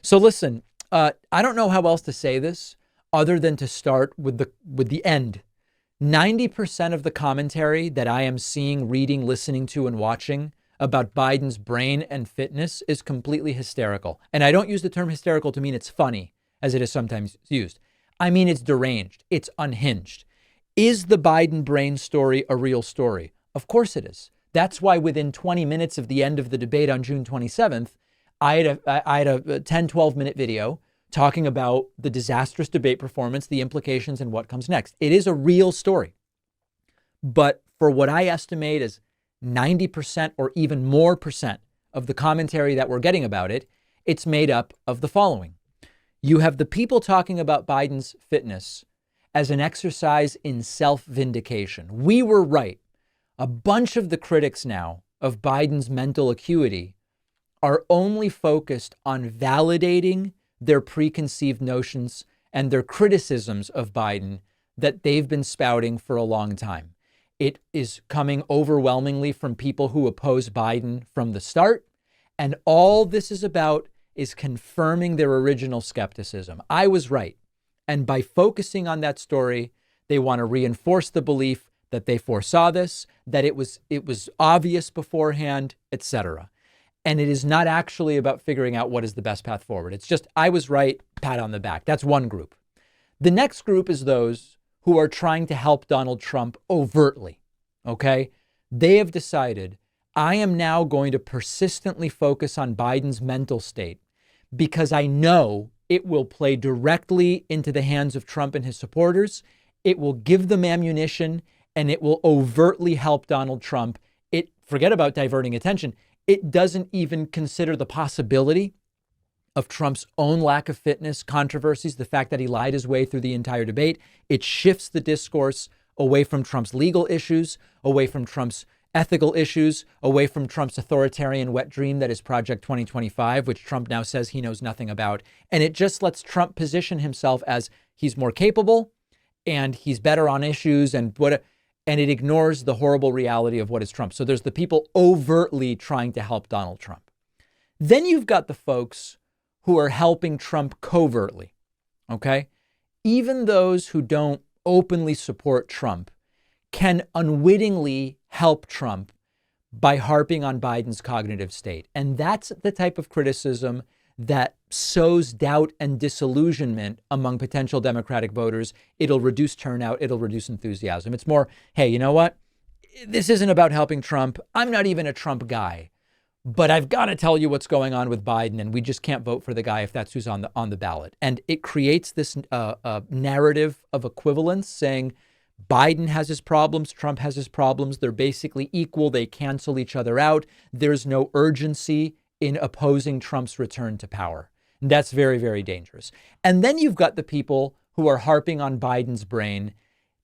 So listen, I don't know how else to say this other than to start with the end. 90% of the commentary that I am seeing, reading, listening to, and watching about Biden's brain and fitness is completely hysterical. And I don't use the term hysterical to mean it's funny, as it is sometimes used. I mean it's deranged. It's unhinged. Is the Biden brain story a real story? Of course it is. That's why within 20 minutes of the end of the debate on June 27th, I had a 10, 12-minute video talking about the disastrous debate performance, the implications, and what comes next. It is a real story. But for what I estimate is 90% or even more percent of the commentary that we're getting about it, it's made up of the following. You have the people talking about Biden's fitness as an exercise in self-vindication. We were right. A bunch of the critics now of Biden's mental acuity are only focused on validating their preconceived notions and their criticisms of Biden that they've been spouting for a long time. It is coming overwhelmingly from people who oppose Biden from the start. And all this is about is confirming their original skepticism. I was right. And by focusing on that story, they want to reinforce the belief that they foresaw this, that it was obvious beforehand, etc. And it is not actually about figuring out what is the best path forward. It's just, I was right, pat on the back. That's one group. The next group is those who are trying to help Donald Trump overtly, okay? They have decided, I am now going to persistently focus on Biden's mental state because I know it will play directly into the hands of Trump and his supporters. It will give them ammunition and it will overtly help Donald Trump. Forget about diverting attention. It doesn't even consider the possibility of Trump's own lack of fitness, controversies, the fact that he lied his way through the entire debate. It shifts the discourse away from Trump's legal issues, away from Trump's ethical issues, away from Trump's authoritarian wet dream that is Project 2025, which Trump now says he knows nothing about. And it just lets Trump position himself as he's more capable and he's better on issues and it ignores the horrible reality of what is Trump. So there's the people overtly trying to help Donald Trump. Then you've got the folks who are helping Trump covertly, okay? Even those who don't openly support Trump can unwittingly help Trump by harping on Biden's cognitive state. And that's the type of criticism that sows doubt and disillusionment among potential Democratic voters. It'll reduce turnout. It'll reduce enthusiasm. It's more, hey, you know what? This isn't about helping Trump. I'm not even a Trump guy, but I've got to tell you what's going on with Biden, and we just can't vote for the guy if that's who's on the ballot. And it creates this narrative of equivalence, saying Biden has his problems, Trump has his problems. They're basically equal. They cancel each other out. There's no urgency in opposing Trump's return to power. And that's very, very dangerous. And then you've got the people who are harping on Biden's brain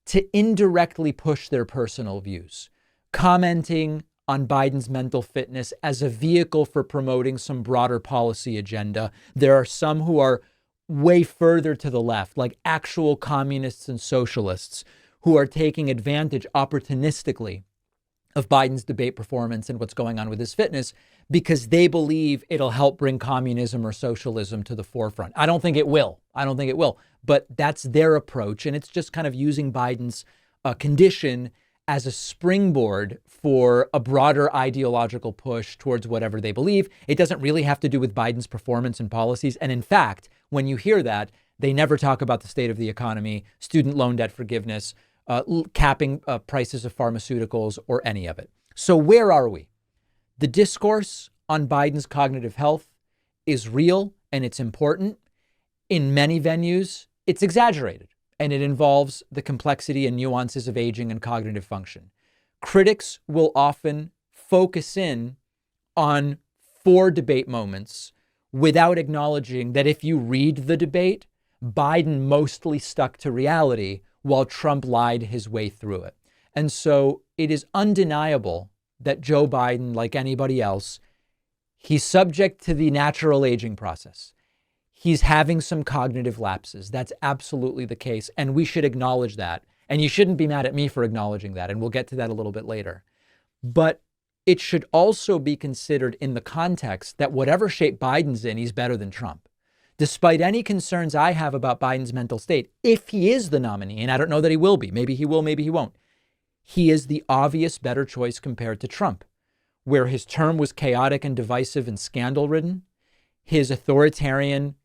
to indirectly push their personal views, commenting on Biden's mental fitness as a vehicle for promoting some broader policy agenda. There are some who are way further to the left, like actual communists and socialists, who are taking advantage opportunistically of Biden's debate performance and what's going on with his fitness because they believe it'll help bring communism or socialism to the forefront. I don't think it will. But that's their approach. And it's just kind of using Biden's condition as a springboard for a broader ideological push towards whatever they believe. It doesn't really have to do with Biden's performance and policies. And in fact, when you hear that, they never talk about the state of the economy, student loan debt forgiveness, capping prices of pharmaceuticals, or any of it. So where are we? The discourse on Biden's cognitive health is real and it's important. In many venues, it's exaggerated and it involves the complexity and nuances of aging and cognitive function. Critics will often focus in on 4 debate moments without acknowledging that if you read the debate, Biden mostly stuck to reality while Trump lied his way through it. And so it is undeniable that Joe Biden, like anybody else, he's subject to the natural aging process. He's having some cognitive lapses. That's absolutely the case. And we should acknowledge that. And you shouldn't be mad at me for acknowledging that. And we'll get to that a little bit later. But it should also be considered in the context that whatever shape Biden's in, he's better than Trump. despite any concerns I have about Biden's mental state, if he is the nominee, and I don't know that he will be, maybe he will, maybe he won't, he is the obvious better choice compared to Trump, where his term was chaotic and divisive and scandal-ridden. His authoritarian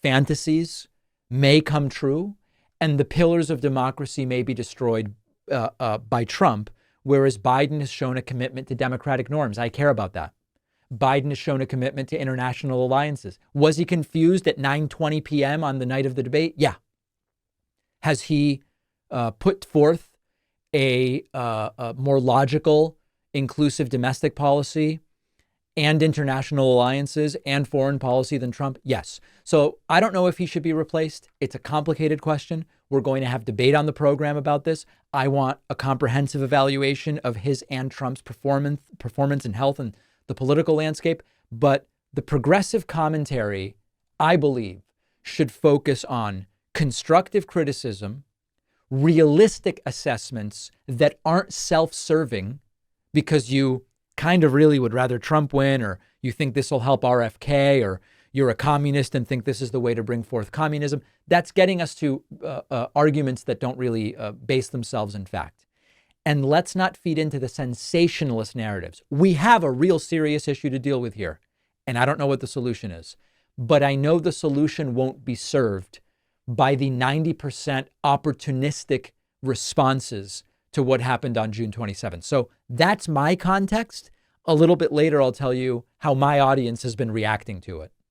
fantasies may come true, and the pillars of democracy may be destroyed by Trump, whereas Biden has shown a commitment to democratic norms. I care about that. Biden has shown a commitment to international alliances. Was he confused at 9:20 p.m. on the night of the debate? Yeah. Has he put forth a more logical, inclusive domestic policy and international alliances and foreign policy than Trump? Yes. So I don't know if he should be replaced. It's a complicated question. We're going to have debate on the program about this. I want a comprehensive evaluation of his and Trump's performance and health and the political landscape. But the progressive commentary, I believe, should focus on constructive criticism, realistic assessments that aren't self-serving because you kind of really would rather Trump win, or you think this will help RFK, or you're a communist and think this is the way to bring forth communism. That's getting us to arguments that don't really base themselves in fact. And let's not feed into the sensationalist narratives. We have a real serious issue to deal with here, and I don't know what the solution is, but I know the solution won't be served by the 90% opportunistic responses to what happened on June 27th. So that's my context. A little bit later, I'll tell you how my audience has been reacting to it.